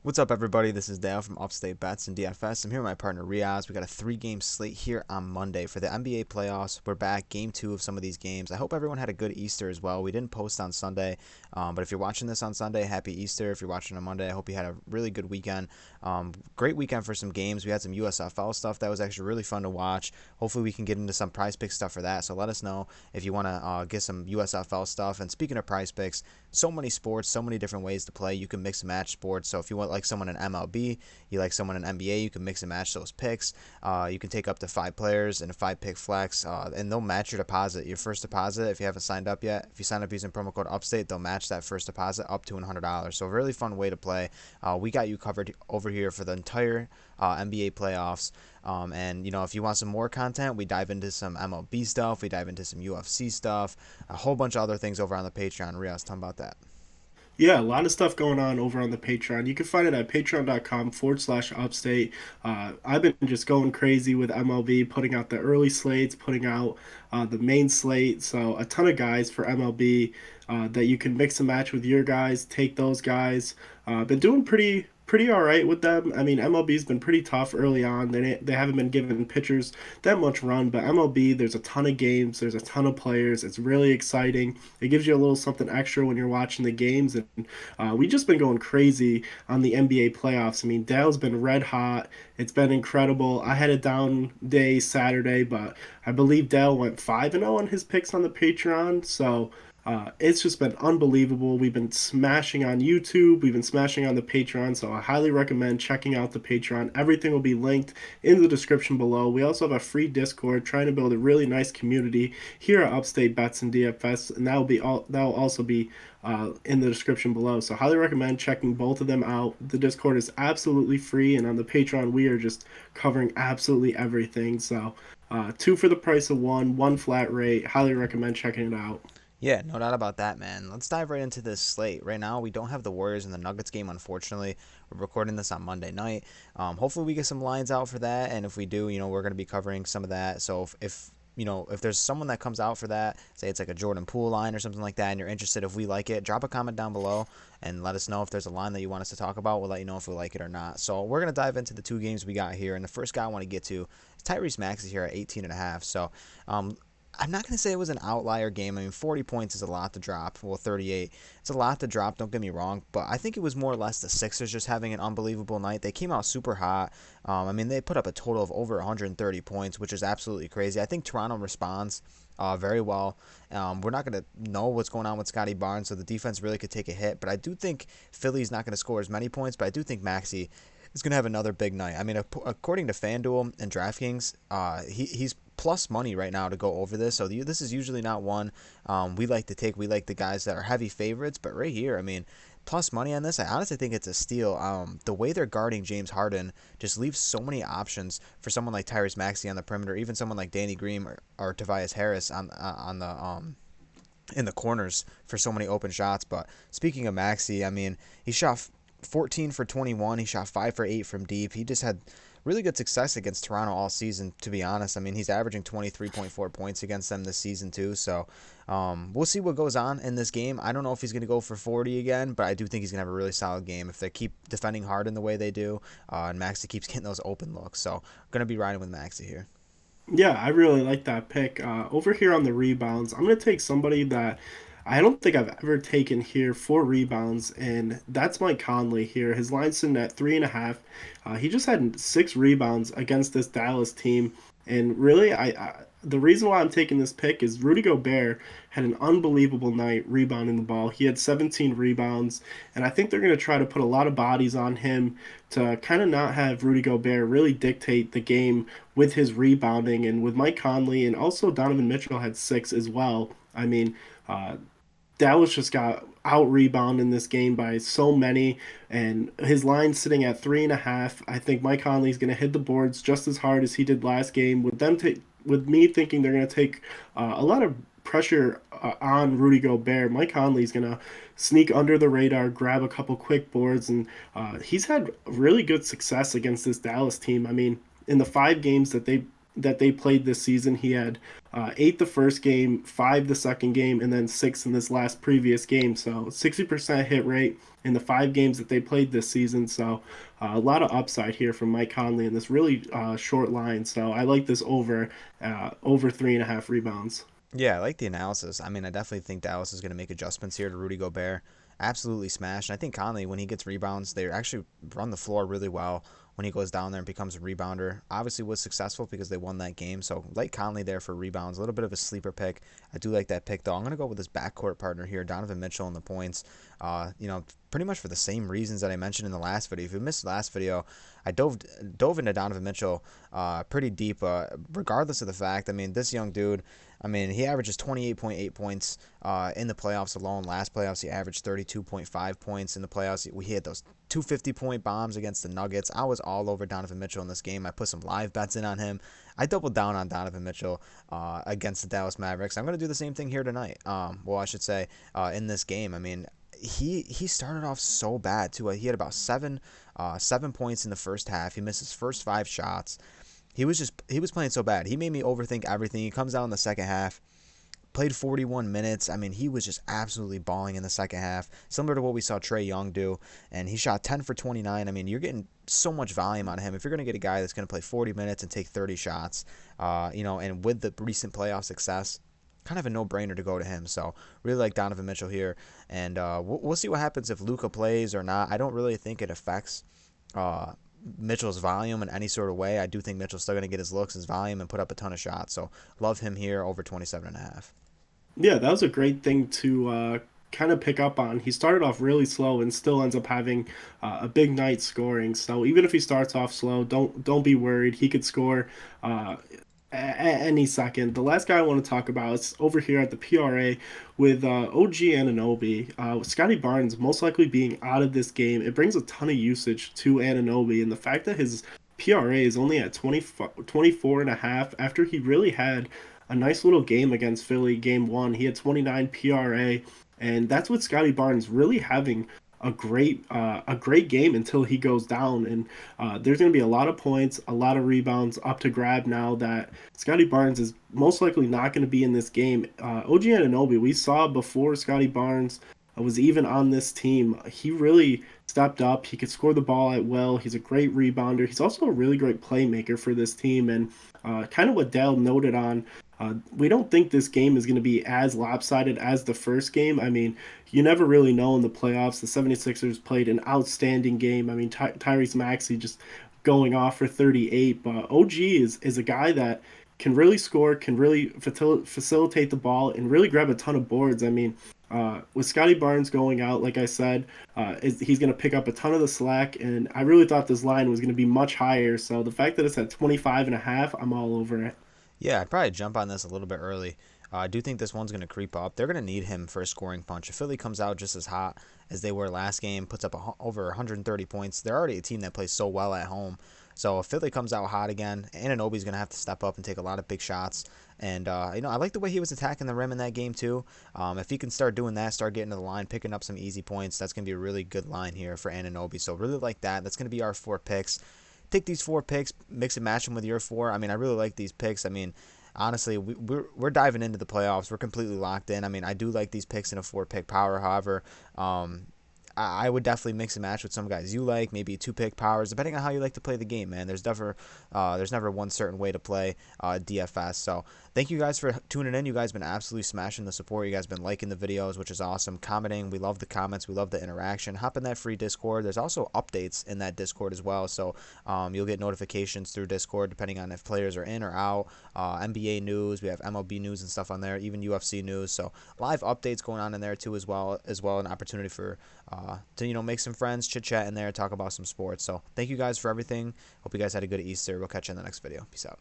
What's up, everybody? This is Dale from Upstate Bets and DFS. I'm here with my partner Reoz. We got a three-game slate here on Monday for the NBA playoffs. We're back, game two of some of these games. I hope everyone had a good Easter as well. We didn't post on Sunday, but if you're watching this on Sunday, happy Easter. If you're watching on Monday, I hope you had a really good weekend. Great weekend for some games. We had some USFL stuff that was actually really fun to watch. Hopefully, we can get into some Prize Pick stuff for that. So let us know if you want to get some USFL stuff. And speaking of Prize Picks, so many sports, so many different ways to play. You can mix and match sports. So if you want like someone in MLB, you like someone in NBA, you can mix and match those picks. You can take up to 5 players in a 5 pick flex, and they'll match your deposit. Your first deposit, if you haven't signed up yet, if you sign up using promo code Upstate, they'll match that first deposit up to $100. So a really fun way to play. We got you covered over here for the entire NBA playoffs. And if you want some more content, we dive into some MLB stuff, we dive into some UFC stuff, a whole bunch of other things over on the Patreon. Riaz, tell me about that. Yeah, a lot of stuff going on over on the Patreon. You can find it at patreon.com/upstate. I've been just going crazy with MLB, putting out the early slates, putting out the main slate. So, a ton of guys for MLB that you can mix and match with your guys, take those guys. Been doing pretty all right with them. I mean, MLB's been pretty tough early on. They haven't been giving pitchers that much run, but MLB, there's a ton of games, there's a ton of players. It's really exciting. It gives you a little something extra when you're watching the games, and we just been going crazy on the NBA playoffs. I mean, Dale's been red hot. It's been incredible. I had a down day Saturday, but I believe Dale went 5-0 on his picks on the Patreon. So it's just been unbelievable. We've been smashing on YouTube. We've been smashing on the Patreon. So I highly recommend checking out the Patreon. Everything will be linked in the description below. We also have a free Discord trying to build a really nice community here at Upstate Bets and DFS, and that will also be in the description below. So highly recommend checking both of them out. The Discord is absolutely free, and on the Patreon we are just covering absolutely everything. So two for the price of one, one flat rate. Highly recommend checking it out. Yeah, no doubt about that, man. Let's dive right into this slate. Right now, we don't have the Warriors and the Nuggets game, unfortunately. We're recording this on Monday night. Hopefully, we get some lines out for that, and if we do, we're going to be covering some of that. So if there's someone that comes out for that, say it's like a Jordan Poole line or something like that, and you're interested, if we like it, drop a comment down below and let us know if there's a line that you want us to talk about. We'll let you know if we like it or not. So we're going to dive into the two games we got here, and the first guy I want to get to is Tyrese Maxey here at 18.5. So I'm not going to say it was an outlier game. I mean, 40 points is a lot to drop. Well, 38. It's a lot to drop, don't get me wrong. But I think it was more or less the Sixers just having an unbelievable night. They came out super hot. I mean, they put up a total of over 130 points, which is absolutely crazy. I think Toronto responds very well. We're not going to know what's going on with Scotty Barnes, so the defense really could take a hit. But I do think Philly's not going to score as many points, but I do think Maxey is going to have another big night. I mean, according to FanDuel and DraftKings, he's plus money right now to go over this. So this is usually not one we like to take. We like the guys that are heavy favorites, but right here, I mean, plus money on this, I honestly think it's a steal. The way they're guarding James Harden just leaves so many options for someone like Tyrese Maxey on the perimeter, even someone like Danny Green or Tobias Harris on the in the corners for so many open shots. But speaking of Maxey, I mean, he shot 14 for 21. He shot 5 for 8 from deep. He just had really good success against Toronto all season, to be honest. I mean, he's averaging 23.4 points against them this season, too. So we'll see what goes on in this game. I don't know if he's going to go for 40 again, but I do think he's going to have a really solid game if they keep defending hard in the way they do, and Maxey keeps getting those open looks. So I'm going to be riding with Maxey here. Yeah, I really like that pick. Over here on the rebounds, I'm going to take somebody that I don't think I've ever taken here for rebounds, and that's Mike Conley here. His line's sitting at 3.5. He just had 6 rebounds against this Dallas team, and really, the reason why I'm taking this pick is Rudy Gobert had an unbelievable night rebounding the ball. He had 17 rebounds, and I think they're going to try to put a lot of bodies on him to kind of not have Rudy Gobert really dictate the game with his rebounding. And with Mike Conley and also Donovan Mitchell had 6 as well. I mean, Dallas just got out rebounded in this game by so many, and his line sitting at 3.5. I think Mike Conley's going to hit the boards just as hard as he did last game. With me thinking they're going to take a lot of pressure on Rudy Gobert, Mike Conley's going to sneak under the radar, grab a couple quick boards, and he's had really good success against this Dallas team. I mean, in the 5 games that that they played this season, he had 8 the first game, 5 the second game, and then 6 in this last previous game. So 60% hit rate in the 5 games that they played this season. So a lot of upside here from Mike Conley in this really short line. So I like this over 3.5 rebounds. Yeah, I like the analysis. I mean, I definitely think Dallas is going to make adjustments here to Rudy Gobert. Absolutely smash. And I think Conley, when he gets rebounds, they actually run the floor really well when he goes down there and becomes a rebounder. Obviously was successful because they won that game. So like Conley there for rebounds. A little bit of a sleeper pick. I do like that pick, though. I'm going to go with his backcourt partner here, Donovan Mitchell in the points. Pretty much for the same reasons that I mentioned in the last video. If you missed the last video, I dove into Donovan Mitchell pretty deep, regardless of the fact. I mean, this young dude, I mean, he averages 28.8 points in the playoffs alone. Last playoffs, he averaged 32.5 points in the playoffs. We hit those 250-point bombs against the Nuggets. I was all over Donovan Mitchell in this game. I put some live bets in on him. I doubled down on Donovan Mitchell against the Dallas Mavericks. I'm going to do the same thing here tonight. I should say in this game. I mean, he started off so bad too. He had about 7 points in the first half. He missed his first 5 shots. He was playing so bad. He made me overthink everything. He comes out in the second half, played 41 minutes. I mean, he was just absolutely balling in the second half, similar to what we saw Trae Young do. And he shot 10 for 29. I mean, you're getting so much volume out of him. If you're going to get a guy that's going to play 40 minutes and take 30 shots, and with the recent playoff success, kind of a no-brainer to go to him. So really like Donovan Mitchell here, and we'll see what happens if Luka plays or not. I don't really think it affects uh, Mitchell's volume in any sort of way. I do think Mitchell's still going to get his looks, his volume, and put up a ton of shots. So love him here over 27.5. Yeah, that was a great thing to kind of pick up on. He started off really slow and still ends up having a big night scoring. So even if he starts off slow, don't be worried. He could score any second. The last guy I want to talk about is over here at the PRA with OG Ananobi. Scotty Barnes most likely being out of this game. It brings a ton of usage to Ananobi, and the fact that his PRA is only at 24 and a half after he really had a nice little game against Philly game one. He had 29 PRA, and that's with Scotty Barnes really having a great game until he goes down. And there's going to be a lot of points, a lot of rebounds up to grab now that Scotty Barnes is most likely not going to be in this game. OG Anunoby, we saw before Scotty Barnes was even on this team, he really stepped up. He could score the ball at will. He's a great rebounder. He's also a really great playmaker for this team. And kind of what Dale noted on, we don't think this game is going to be as lopsided as the first game. I mean, you never really know in the playoffs. The 76ers played an outstanding game. I mean, Tyrese Maxey just going off for 38. But OG is a guy that can really score, can really facilitate the ball, and really grab a ton of boards. I mean, with Scotty Barnes going out, like I said, he's going to pick up a ton of the slack, and I really thought this line was going to be much higher. So the fact that it's at 25 and a half, I'm all over it. Yeah, I'd probably jump on this a little bit early. I do think this one's going to creep up. They're going to need him for a scoring punch. If Philly comes out just as hot as they were last game, puts up over 130 points, they're already a team that plays so well at home. So if Philly comes out hot again, Anunoby's going to have to step up and take a lot of big shots. And, I like the way he was attacking the rim in that game, too. If he can start doing that, start getting to the line, picking up some easy points, that's going to be a really good line here for Anunoby. So really like that. That's going to be our 4 picks. Take these 4 picks, mix and match them with your 4. I mean, I really like these picks. I mean, honestly, we're diving into the playoffs. We're completely locked in. I mean, I do like these picks in a 4-pick power. However, I would definitely mix and match with some guys you like, maybe a 2-pick powers, depending on how you like to play the game, man. There's never one certain way to play DFS. So thank you guys for tuning in. You guys been absolutely smashing the support. You guys been liking the videos, which is awesome. Commenting, we love the comments, we love the interaction. Hop in that free Discord. There's also updates in that Discord as well. So you'll get notifications through Discord depending on if players are in or out. NBA news, we have MLB news and stuff on there, even UFC news. So live updates going on in there too as well. An opportunity for to make some friends, chit chat in there, talk about some sports. So thank you guys for everything. Hope you guys had a good Easter. We'll catch you in the next video. Peace out.